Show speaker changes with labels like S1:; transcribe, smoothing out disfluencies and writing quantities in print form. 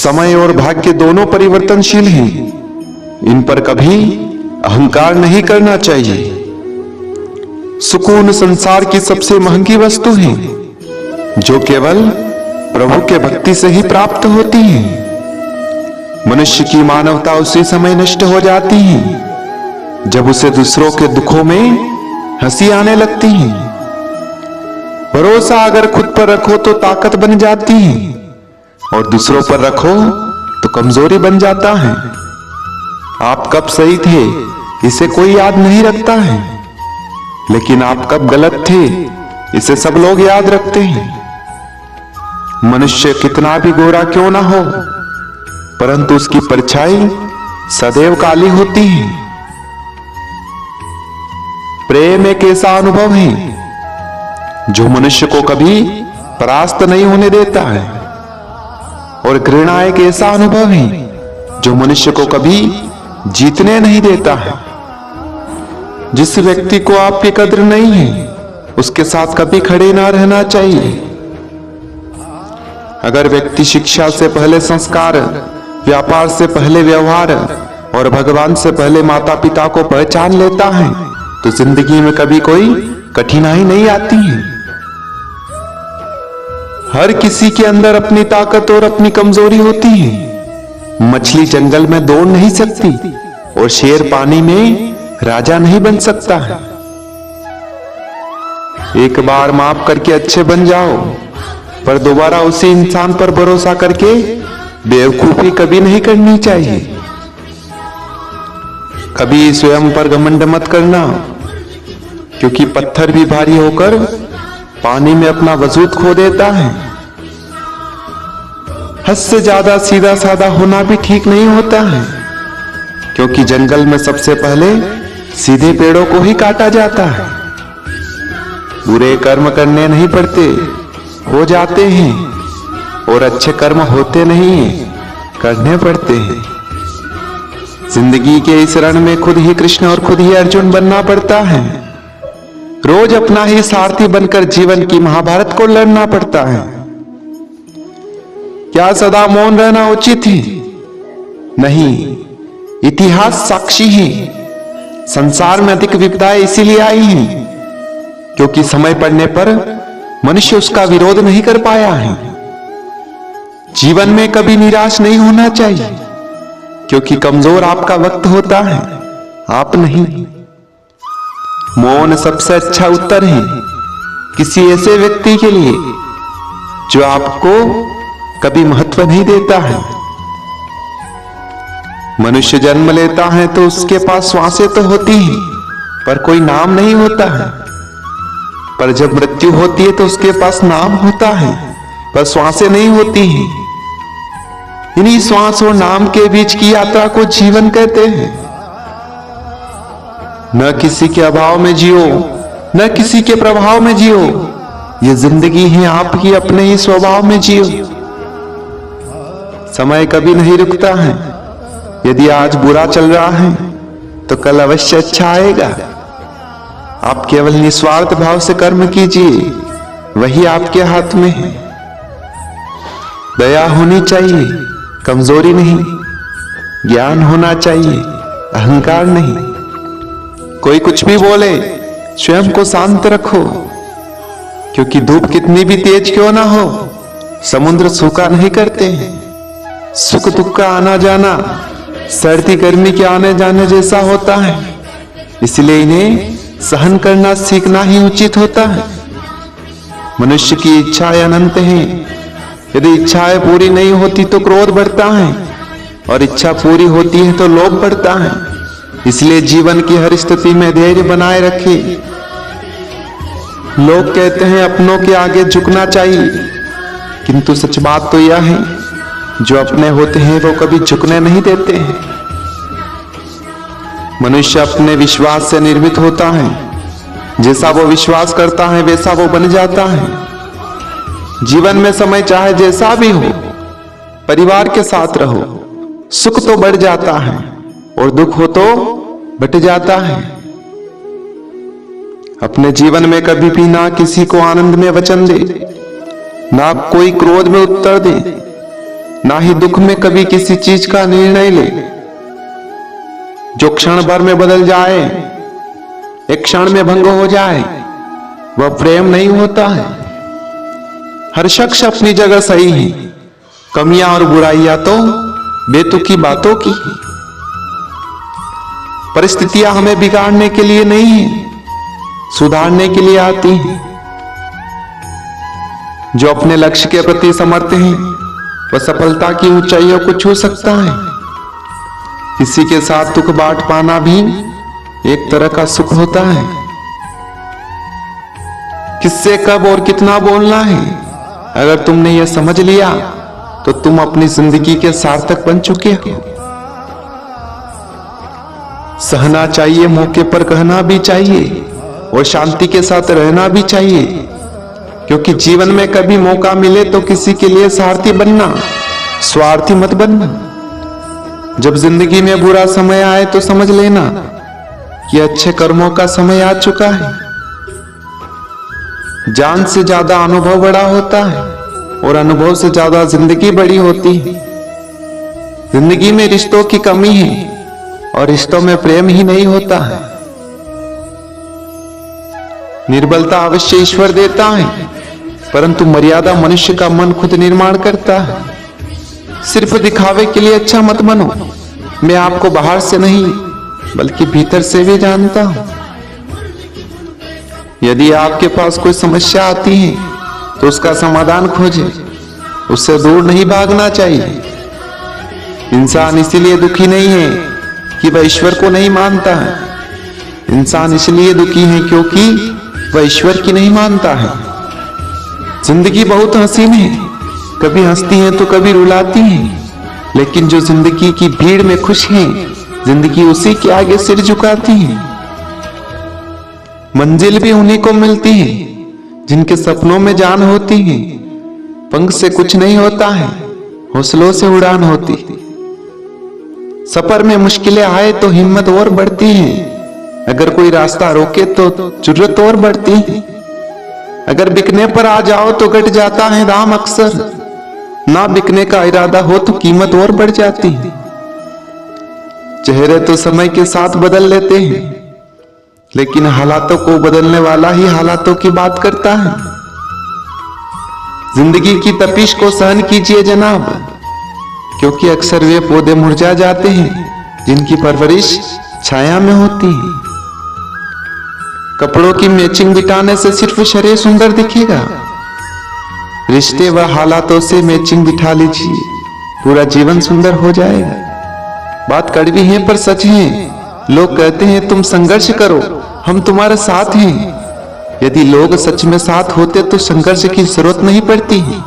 S1: समय और भाग्य दोनों परिवर्तनशील हैं। इन पर कभी अहंकार नहीं करना चाहिए। सुकून संसार की सबसे महंगी वस्तु है, जो केवल प्रभु के भक्ति से ही प्राप्त होती है। मनुष्य की मानवता उसी समय नष्ट हो जाती है जब उसे दूसरों के दुखों में हंसी आने लगती है। भरोसा अगर खुद पर रखो तो ताकत बन जाती है, और दूसरों पर रखो तो कमजोरी बन जाता है। आप कब सही थे इसे कोई याद नहीं रखता है, लेकिन आप कब गलत थे इसे सब लोग याद रखते हैं। मनुष्य कितना भी गोरा क्यों ना हो, परंतु उसकी परछाई सदैव काली होती है। प्रेम एक ऐसा अनुभव है जो मनुष्य को कभी परास्त नहीं होने देता है, और घृणा एक ऐसा अनुभव है जो मनुष्य को कभी जीतने नहीं देता है। जिस व्यक्ति को आपकी कद्र नहीं है, उसके साथ कभी खड़े ना रहना चाहिए। अगर व्यक्ति शिक्षा से पहले संस्कार, व्यापार से पहले व्यवहार और भगवान से पहले माता पिता को पहचान लेता है, तो जिंदगी में कभी कोई कठिनाई नहीं आती है। हर किसी के अंदर अपनी ताकत और अपनी कमजोरी होती है। मछली जंगल में दौड़ नहीं सकती, और शेर पानी में राजा नहीं बन सकता है। एक बार माफ करके अच्छे बन जाओ, पर दोबारा उसी इंसान पर भरोसा करके बेवकूफी कभी नहीं करनी चाहिए। कभी स्वयं पर घमंड मत करना, क्योंकि पत्थर भी भारी होकर पानी में अपना वजूद खो देता है। हद से ज्यादा सीधा साधा होना भी ठीक नहीं होता है, क्योंकि जंगल में सबसे पहले सीधे पेड़ों को ही काटा जाता है। बुरे कर्म करने नहीं पड़ते, हो जाते हैं, और अच्छे कर्म होते नहीं हैं, करने पड़ते हैं। जिंदगी के इस रण में खुद ही कृष्ण और खुद ही अर्जुन बनना पड़ता है। रोज अपना ही सारथी बनकर जीवन की महाभारत को लड़ना पड़ता है। क्या सदा मौन रहना उचित है? नहीं, इतिहास साक्षी है। संसार में अधिक विपदाएं इसीलिए आई हैं क्योंकि समय पड़ने पर मनुष्य उसका विरोध नहीं कर पाया है। जीवन में कभी निराश नहीं होना चाहिए, क्योंकि कमजोर आपका वक्त होता है, आप नहीं। मौन सबसे अच्छा उत्तर है किसी ऐसे व्यक्ति के लिए जो आपको कभी महत्व नहीं देता है। मनुष्य जन्म लेता है तो उसके पास श्वासें तो होती हैं, पर कोई नाम नहीं होता है। पर जब मृत्यु होती है तो उसके पास नाम होता है, पर श्वासें नहीं होती हैं। इन्हीं श्वास और नाम के बीच की यात्रा को जीवन कहते हैं। न किसी के अभाव में जियो, न किसी के प्रभाव में जियो। ये जिंदगी है आपकी, अपने ही स्वभाव में जियो। समय कभी नहीं रुकता है। यदि आज बुरा चल रहा है तो कल अवश्य अच्छा आएगा। आप केवल निस्वार्थ भाव से कर्म कीजिए, वही आपके हाथ में है। दया होनी चाहिए, कमजोरी नहीं। ज्ञान होना चाहिए, अहंकार नहीं। कोई कुछ भी बोले, स्वयं को शांत रखो, क्योंकि धूप कितनी भी तेज क्यों ना हो, समुद्र सूखा नहीं करते हैं। सुख दुख का आना जाना सर्दी गर्मी के आने जाने जैसा होता है, इसलिए इन्हें सहन करना सीखना ही उचित होता है। मनुष्य की इच्छाएं अनंत हैं। यदि इच्छाएं पूरी नहीं होती तो क्रोध बढ़ता है, और इच्छा पूरी होती है तो लोभ बढ़ता है। इसलिए जीवन की हर स्थिति में धैर्य बनाए रखें। लोग कहते हैं अपनों के आगे झुकना चाहिए, किंतु सच बात तो यह है जो अपने होते हैं वो कभी झुकने नहीं देते हैं। मनुष्य अपने विश्वास से निर्मित होता है। जैसा वो विश्वास करता है वैसा वो बन जाता है। जीवन में समय चाहे जैसा भी हो, परिवार के साथ रहो, सुख तो बढ़ जाता है और दुख हो तो बट जाता है। अपने जीवन में कभी भी ना किसी को आनंद में वचन दे, ना कोई क्रोध में उत्तर दे, ना ही दुख में कभी किसी चीज का निर्णय ले। जो क्षण भर में बदल जाए, एक क्षण में भंग हो जाए, वह प्रेम नहीं होता है। हर शख्स अपनी जगह सही है, कमियां और बुराइयां तो बेतुकी बातों की है। परिस्थितियां हमें बिगाड़ने के लिए नहीं है, सुधारने के लिए आती हैं। जो अपने लक्ष्य के प्रति समर्थ है, वह सफलता की ऊंचाइयों को छू सकता है। किसी के साथ दुख बांट पाना भी एक तरह का सुख होता है। किससे कब और कितना बोलना है, अगर तुमने यह समझ लिया तो तुम अपनी जिंदगी के सार्थक बन चुके हो। सहना चाहिए, मौके पर कहना भी चाहिए और शांति के साथ रहना भी चाहिए, क्योंकि जीवन में कभी मौका मिले तो किसी के लिए सारथी बनना, स्वार्थी मत बनना। जब जिंदगी में बुरा समय आए तो समझ लेना कि अच्छे कर्मों का समय आ चुका है। जान से ज्यादा अनुभव बड़ा होता है और अनुभव से ज्यादा जिंदगी बड़ी होती है। जिंदगी में रिश्तों की कमी है और रिश्तों में प्रेम ही नहीं होता है। निर्बलता अवश्य ईश्वर देता है, परंतु मर्यादा मनुष्य का मन खुद निर्माण करता है। सिर्फ दिखावे के लिए अच्छा मत बनो। मैं आपको बाहर से नहीं बल्कि भीतर से भी जानता हूं। यदि आपके पास कोई समस्या आती है तो उसका समाधान खोजें, उससे दूर नहीं भागना चाहिए। इंसान इसीलिए दुखी नहीं है कि वह ईश्वर को नहीं मानता है। इंसान इसलिए दुखी है क्योंकि वह ईश्वर की नहीं मानता है। जिंदगी बहुत हसीन है, कभी हंसती है तो कभी रुलाती है, लेकिन जो जिंदगी की भीड़ में खुश है, जिंदगी उसी के आगे सिर झुकाती है। मंजिल भी उन्हीं को मिलती है जिनके सपनों में जान होती है। पंख से कुछ नहीं होता है, हौसलों से उड़ान होती है। सफर में मुश्किलें आए तो हिम्मत और बढ़ती है। अगर कोई रास्ता रोके तो जरूरत और बढ़ती है। अगर बिकने पर आ जाओ तो घट जाता है दाम अक्सर। ना बिकने का इरादा हो तो कीमत और बढ़ जाती है। चेहरे तो समय के साथ बदल लेते हैं, लेकिन हालातों को बदलने वाला ही हालातों की बात करता है। जिंदगी की तपिश को सहन कीजिए जनाब, क्योंकि अक्सर वे पौधे मुरझा जाते हैं जिनकी परवरिश छाया में होती है। कपड़ों की मैचिंग बिठाने से सिर्फ शरीर सुंदर दिखेगा। रिश्ते व हालातों से मैचिंग बिठा लीजिए, पूरा जीवन सुंदर हो जाएगा। बात कड़वी है पर सच है। लोग कहते हैं तुम संघर्ष करो, हम तुम्हारे साथ हैं। यदि लोग सच में साथ होते तो संघर्ष की जरूरत नहीं पड़ती है।